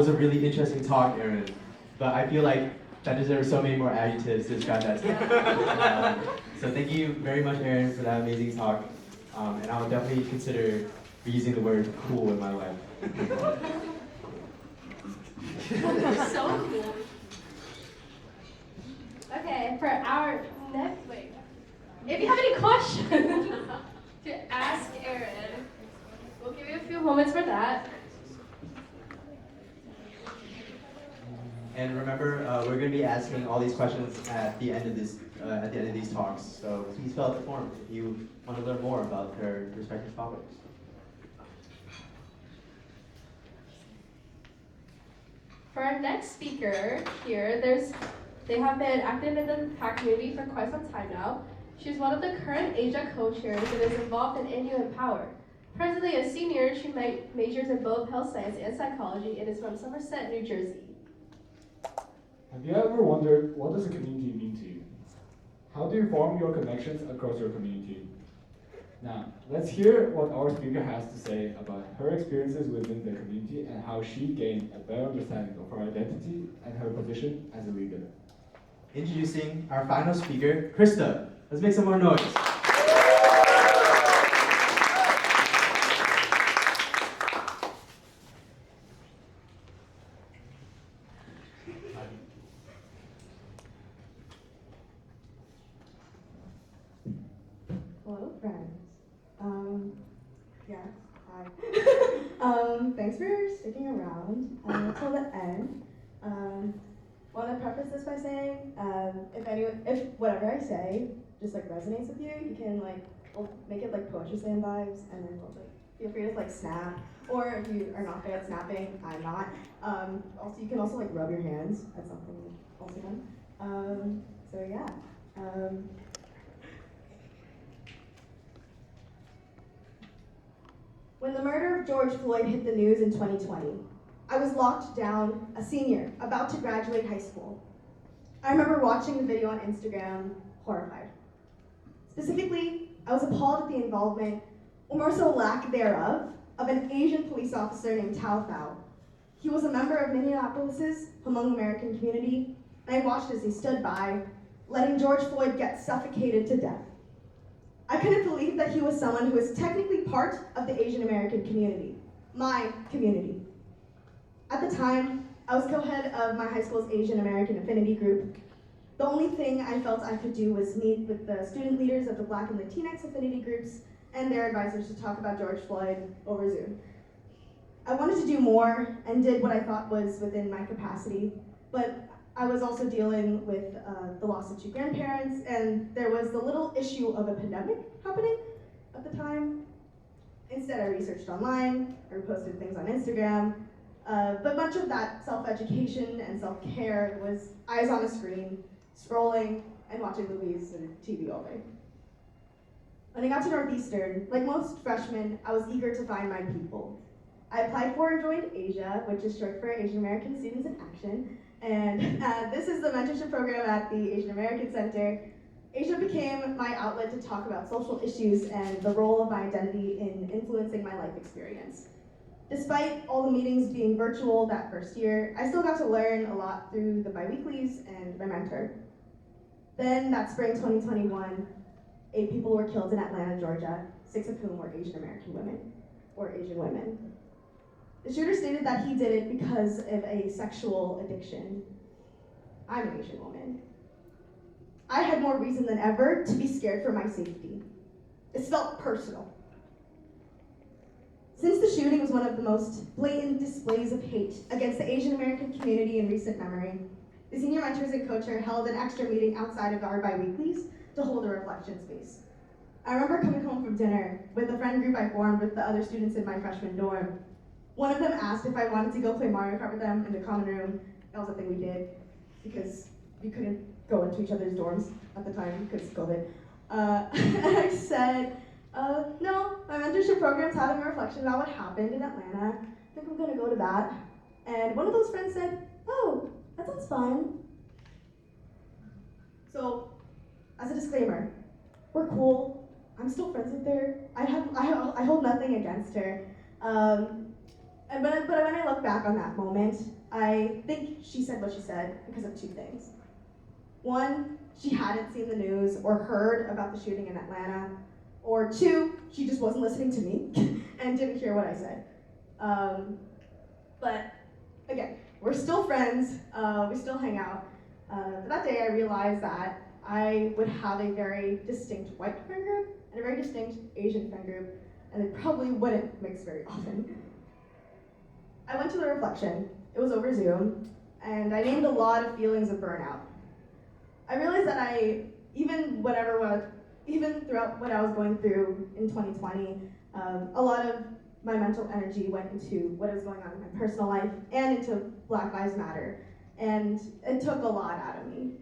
was a really interesting talk, Aaron, but I feel like that deserves so many more adjectives to describe that. So thank you very much, Aaron, for that amazing talk. And I'll definitely consider using the word cool in my life. So cool. Okay, for our next, wait. If you have any questions to ask Aaron, we'll give you a few moments for that. And remember, we're going to be asking all these questions at the end of these talks. So please fill out the form if you want to learn more about their respective topics. For our next speaker here, they have been active in the PAACx community for quite some time now. She's one of the current Asia co-chairs and is involved in India Empower. Presently a senior, she majors in both health science and psychology and is from Somerset, New Jersey. Have you ever wondered, what does a community mean to you? How do you form your connections across your community? Now, let's hear what our speaker has to say about her experiences within the community and how she gained a better understanding of her identity and her position as a leader. Introducing our final speaker, Krista. Let's make some more noise. Hello, friends. Yes, hi. Thanks for sticking around until the end. Want to preface this by saying, if whatever I say just like resonates with you, you can we'll make it like poetry slam vibes, and then we'll feel free to snap. Or if you are not good at snapping, I'm not. Also, you can also rub your hands at something also fun. So yeah. When the murder of George Floyd hit the news in 2020, I was locked down, a senior, about to graduate high school. I remember watching the video on Instagram, horrified. Specifically, I was appalled at the involvement, or more so lack thereof, of an Asian police officer named Tao Thao. He was a member of Minneapolis's Hmong American community, and I watched as he stood by, letting George Floyd get suffocated to death. I couldn't believe that he was someone who was technically part of the Asian American community, my community. At the time, I was co-head of my high school's Asian American affinity group. The only thing I felt I could do was meet with the student leaders of the Black and Latinx affinity groups and their advisors to talk about George Floyd over Zoom. I wanted to do more and did what I thought was within my capacity, but I was also dealing with the loss of two grandparents, and there was the little issue of a pandemic happening at the time. Instead, I researched online, or posted things on Instagram, but much of that self-education and self-care was eyes on a screen, scrolling, and watching movies and TV all day. When I got to Northeastern, like most freshmen, I was eager to find my people. I applied for and joined Asia, which is short for Asian American Students in Action, and this is the mentorship program at the Asian American Center. Asia became my outlet to talk about social issues and the role of my identity in influencing my life experience. Despite all the meetings being virtual that first year, I still got to learn a lot through the biweeklies and my mentor. Then, that spring 2021, 8 people were killed in Atlanta, Georgia, 6 of whom were Asian American women, or Asian women. The shooter stated that he did it because of a sexual addiction. I'm an Asian woman. I had more reason than ever to be scared for my safety. This felt personal. Since the shooting was one of the most blatant displays of hate against the Asian American community in recent memory, the senior mentors and co-chair held an extra meeting outside of our biweeklies to hold a reflection space. I remember coming home from dinner with a friend group I formed with the other students in my freshman dorm. One of them asked if I wanted to go play Mario Kart with them in the common room. That was a thing we did because we couldn't go into each other's dorms at the time because of COVID. And I said, no, my mentorship program's having a reflection about what happened in Atlanta. I think I'm gonna go to that. And one of those friends said, oh, that sounds fun. So, as a disclaimer, we're cool. I'm still friends with her. I hold nothing against her. but when I look back on that moment, I think she said what she said because of two things. One, she hadn't seen the news or heard about the shooting in Atlanta. Or two, she just wasn't listening to me and didn't hear what I said. But again, we're still friends, we still hang out. But that day I realized that I would have a very distinct white friend group and a very distinct Asian friend group, and they probably wouldn't mix very often. I went to the reflection, it was over Zoom, and I named a lot of feelings of burnout. I realized that even throughout what I was going through in 2020, a lot of my mental energy went into what was going on in my personal life and into Black Lives Matter, and it took a lot out of me.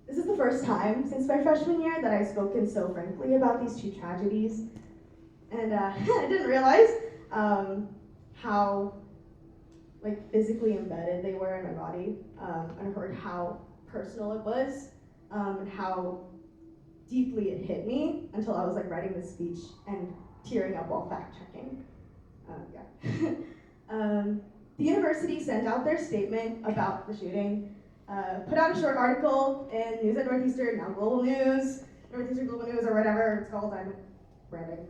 This is the first time since my freshman year that I've spoken so frankly about these two tragedies, and I didn't realize how physically embedded they were in my body. I heard how personal it was, and how deeply it hit me until I was writing this speech and tearing up while fact checking. The university sent out their statement about the shooting, put out a short article in News at Northeastern, now Global News, Northeastern Global News or whatever it's called, I'm branding.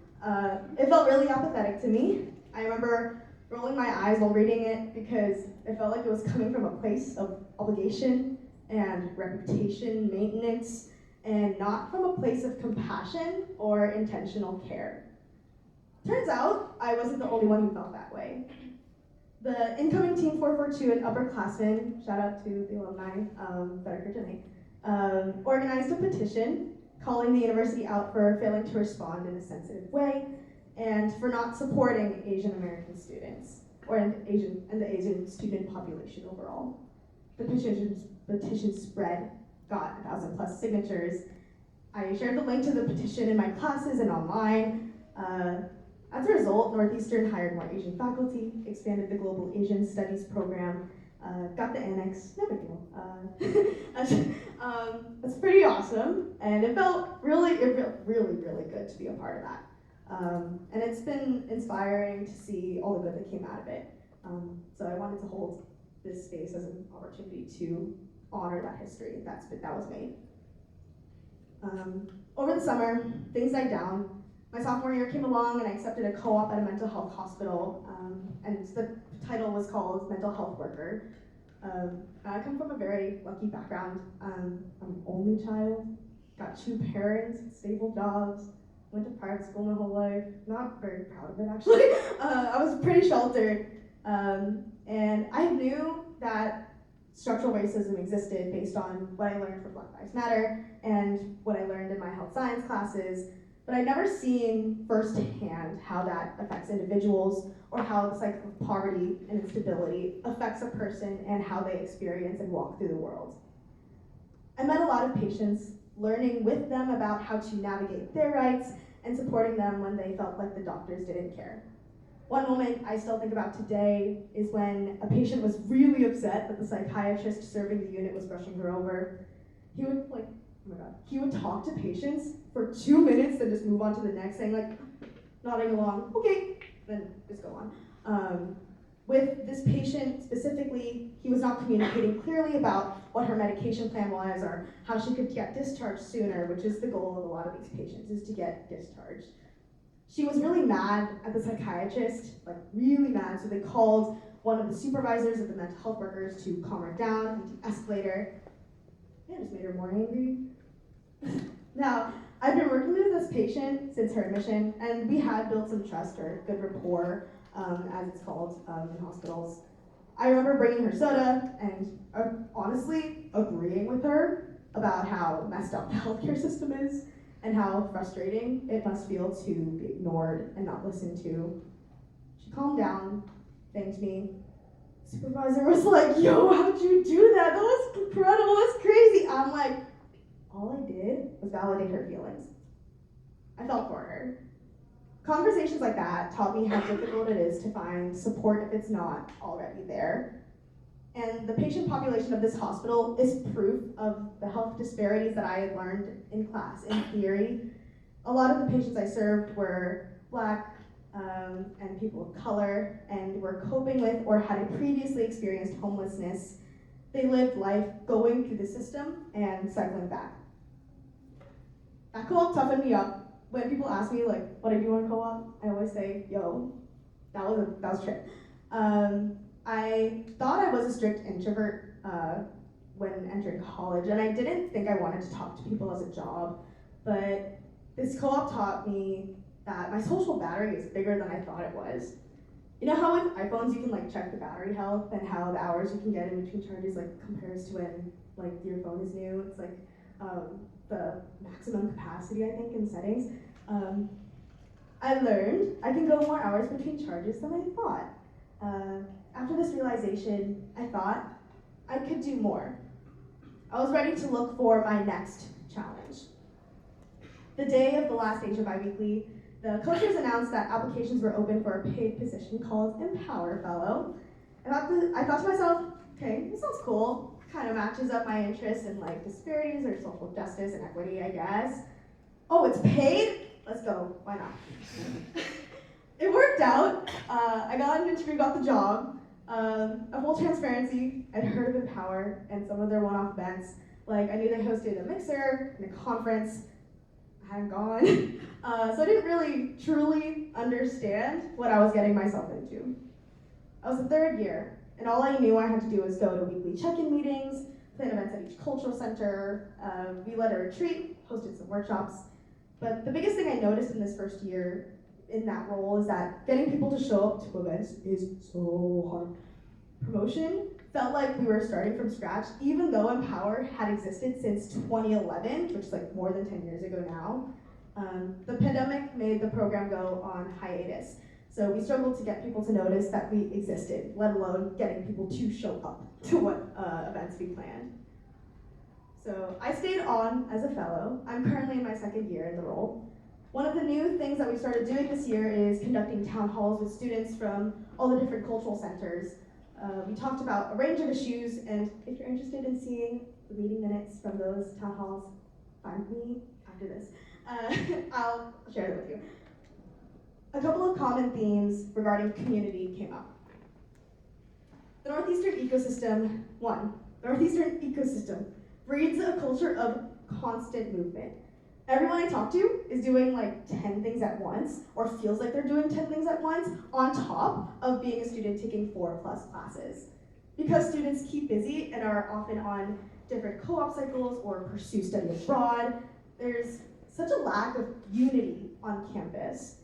It felt really apathetic to me. I remember rolling my eyes while reading it because it felt like it was coming from a place of obligation and reputation maintenance, and not from a place of compassion or intentional care. Turns out I wasn't the only one who felt that way. The incoming Team 442 and upperclassmen, shout out to the alumni that are here tonight, organized a petition calling the university out for failing to respond in a sensitive way and for not supporting Asian American students or the Asian student population overall. The petition spread, got 1,000+ signatures. I shared the link to the petition in my classes and online. As a result, Northeastern hired more Asian faculty, expanded the Global Asian Studies program, got the annex, no big deal. It's pretty awesome, and it felt really good to be a part of that. And it's been inspiring to see all the good that came out of it. So I wanted to hold this space as an opportunity to honor that history that was made. Over the summer, things died down. My sophomore year came along and I accepted a co-op at a mental health hospital, and the title was called Mental Health Worker. I come from a very lucky background. I'm an only child, got 2 parents, stable jobs, went to private school my whole life. Not very proud of it actually. I was pretty sheltered, and I knew that structural racism existed based on what I learned from Black Lives Matter and what I learned in my health science classes, but I'd never seen firsthand how that affects individuals or how the cycle of poverty and instability affects a person and how they experience and walk through the world. I met a lot of patients, learning with them about how to navigate their rights and supporting them when they felt like the doctors didn't care. One moment I still think about today is when a patient was really upset that the psychiatrist serving the unit was brushing her over. He would talk to patients for 2 minutes, then just move on to the next, saying nodding along, okay, then just go on. With this patient specifically, he was not communicating clearly about what her medication plan was or how she could get discharged sooner, which is the goal of a lot of these patients, is to get discharged. She was really mad at the psychiatrist, really mad, so they called one of the supervisors of the mental health workers to calm her down and de-escalate her. Yeah, just made her more angry. Now, I've been working with this patient since her admission, and we had built some trust or good rapport, as it's called in hospitals. I remember bringing her soda and honestly agreeing with her about how messed up the healthcare system is and how frustrating it must feel to be ignored and not listened to. She calmed down, thanked me. Supervisor was like, yo, how'd you do that? That was incredible, that's crazy. I'm like, all I did was validate her feelings. I felt for her. Conversations like that taught me how difficult it is to find support if it's not already there. And the patient population of this hospital is proof of the health disparities that I had learned in class, in theory. A lot of the patients I served were Black, and people of color, and were coping with or had previously experienced homelessness. They lived life going through the system and cycling back. That co-op toughened me up. When people ask me like, what I do on co-op, I always say, yo, that was a trip. I thought I was a strict introvert when entering college, and I didn't think I wanted to talk to people as a job, but this co-op taught me that my social battery is bigger than I thought it was. You know how with iPhones you can like check the battery health and how the hours you can get in between charges like compares to when like your phone is new? It's like the maximum capacity, I think, in settings. I learned I can go more hours between charges than I thought. After this realization, I thought I could do more. I was ready to look for my next challenge. The day of the last Asia Biweekly, the coaches announced that applications were open for a paid position called Empower Fellow. And I thought to myself, okay, this sounds cool. Kind of matches up my interests in like disparities or social justice and equity, I guess. Oh, it's paid? Let's go, why not? It worked out. I got an interview, got the job. A full transparency, I'd heard of Empower and some of their one-off events. Like I knew they hosted a mixer and a conference. I hadn't gone. So I didn't really truly understand what I was getting myself into. I was the third year, and all I knew I had to do was go to weekly check-in meetings, plan events at each cultural center. We led a retreat, hosted some workshops. But the biggest thing I noticed in this first year in that role is that getting people to show up to events is so hard. Promotion felt like we were starting from scratch, even though Empower had existed since 2011, which is like more than 10 years ago now. The pandemic made the program go on hiatus. So we struggled to get people to notice that we existed, let alone getting people to show up to what events we planned. So I stayed on as a fellow. I'm currently in my second year in the role. One of the new things that we started doing this year is conducting town halls with students from all the different cultural centers. We talked about a range of issues, and if you're interested in seeing the meeting minutes from those town halls, find me after this. I'll share them with you. A couple of common themes regarding community came up. The Northeastern ecosystem, Northeastern ecosystem breeds a culture of constant movement. Everyone I talk to is doing like 10 things at once, or feels like they're doing 10 things at once, on top of being a student taking 4+ classes. Because students keep busy and are often on different co-op cycles or pursue study abroad, there's such a lack of unity on campus.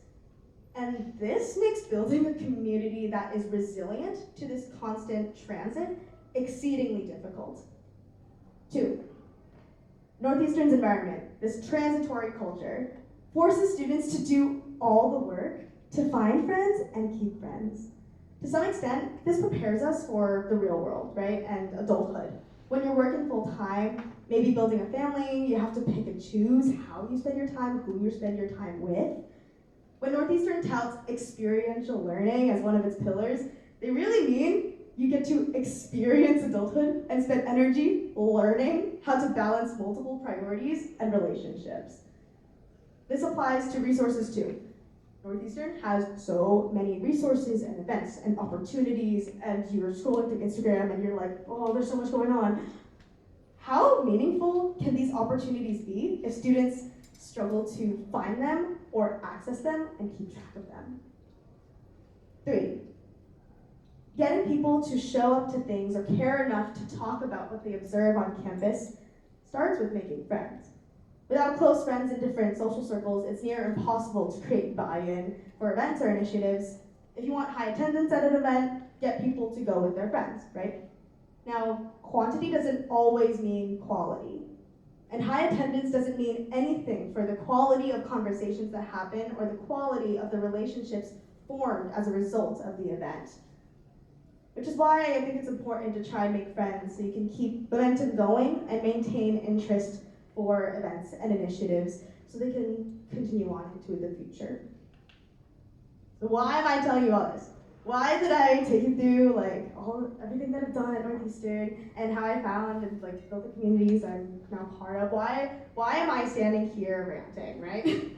And this makes building a community that is resilient to this constant transit exceedingly difficult. 2, Northeastern's environment, this transitory culture, forces students to do all the work to find friends and keep friends. To some extent, this prepares us for the real world, right, and adulthood. When you're working full time, maybe building a family, you have to pick and choose how you spend your time, who you spend your time with. When Northeastern touts experiential learning as one of its pillars, they really mean you get to experience adulthood and spend energy learning how to balance multiple priorities and relationships. This applies to resources too. Northeastern has so many resources and events and opportunities, and you're scrolling through Instagram and you're like, oh, there's so much going on. How meaningful can these opportunities be if students struggle to find them or access them and keep track of them? 3, getting people to show up to things or care enough to talk about what they observe on campus starts with making friends. Without close friends in different social circles, it's near impossible to create buy-in for events or initiatives. If you want high attendance at an event, get people to go with their friends, right? Now, quantity doesn't always mean quality. And high attendance doesn't mean anything for the quality of conversations that happen or the quality of the relationships formed as a result of the event. Which is why I think it's important to try and make friends so you can keep momentum going and maintain interest for events and initiatives so they can continue on into the future. So why am I telling you all this? Why did I take you through like everything that I've done at Northeastern and how I found and like built the communities I'm now part of? Why am I standing here ranting, right?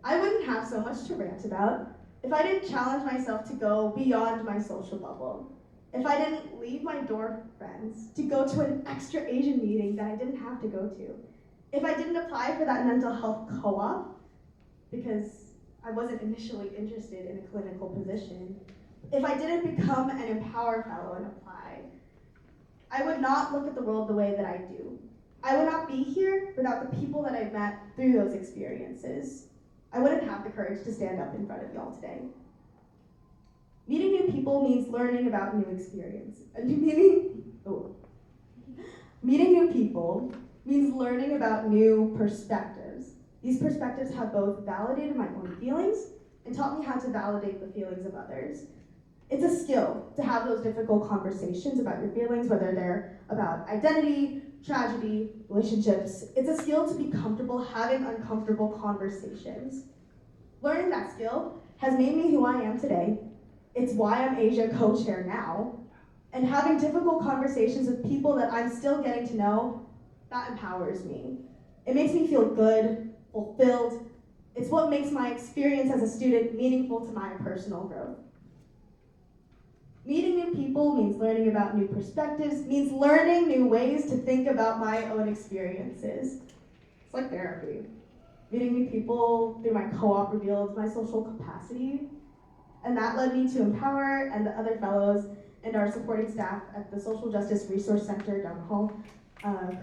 I wouldn't have so much to rant about if I didn't challenge myself to go beyond my social bubble. If I didn't leave my dorm friends to go to an extra Asian meeting that I didn't have to go to. If I didn't apply for that mental health co-op because I wasn't initially interested in a clinical position. If I didn't become an Empower Fellow and apply, I would not look at the world the way that I do. I would not be here without the people that I've met through those experiences. I wouldn't have the courage to stand up in front of y'all today. Meeting new people means learning about new experiences. Meeting new people means learning about new perspectives. These perspectives have both validated my own feelings and taught me how to validate the feelings of others. It's a skill to have those difficult conversations about your feelings, whether they're about identity, tragedy, relationships. It's a skill to be comfortable having uncomfortable conversations. Learning that skill has made me who I am today. It's why I'm Asia co-chair now. And having difficult conversations with people that I'm still getting to know, that empowers me. It makes me feel good, fulfilled. It's what makes my experience as a student meaningful to my personal growth. Meeting new people means learning about new perspectives, means learning new ways to think about my own experiences. It's like therapy. Meeting new people through my co-op revealed my social capacity, and that led me to Empower and the other fellows and our supporting staff at the Social Justice Resource Center down the hall,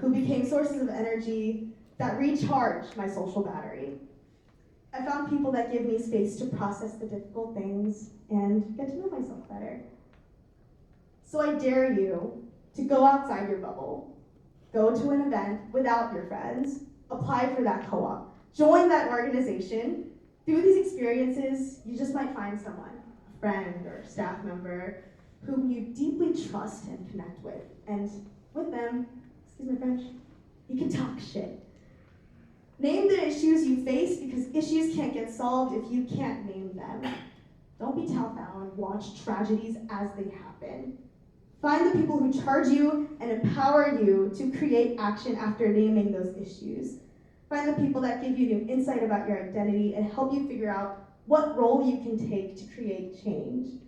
who became sources of energy that recharged my social battery. I found people that give me space to process the difficult things and get to know myself better. So I dare you to go outside your bubble, go to an event without your friends, apply for that co-op, join that organization. Through these experiences, you just might find someone, a friend or staff member, whom you deeply trust and connect with. And with them, excuse my French, you can talk shit. Name the issues you face because issues can't get solved if you can't name them. Don't be top-bound, watch tragedies as they happen. Find the people who charge you and empower you to create action after naming those issues. Find the people that give you new insight about your identity and help you figure out what role you can take to create change.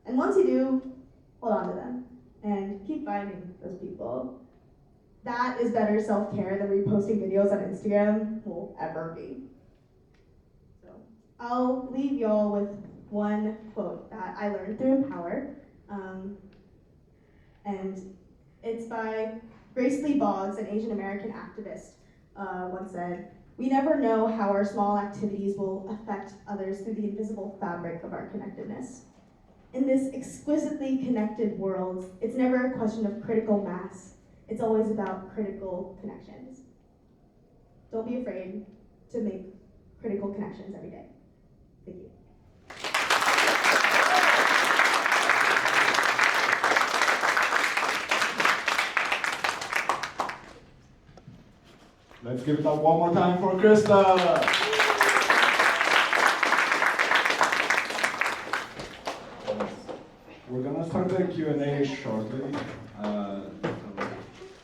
And once you do, hold on to them and keep finding those people. That is better self-care than reposting videos on Instagram will ever be. So I'll leave y'all with one quote that I learned through Empower. And it's by Grace Lee Boggs, an Asian American activist, once said, "We never know how our small activities will affect others through the invisible fabric of our connectedness." In this exquisitely connected world, it's never a question of critical mass. It's always about critical connections. Don't be afraid to make critical connections every day. Thank you. Let's give it up one more time for Krista. We're gonna start the Q&A shortly.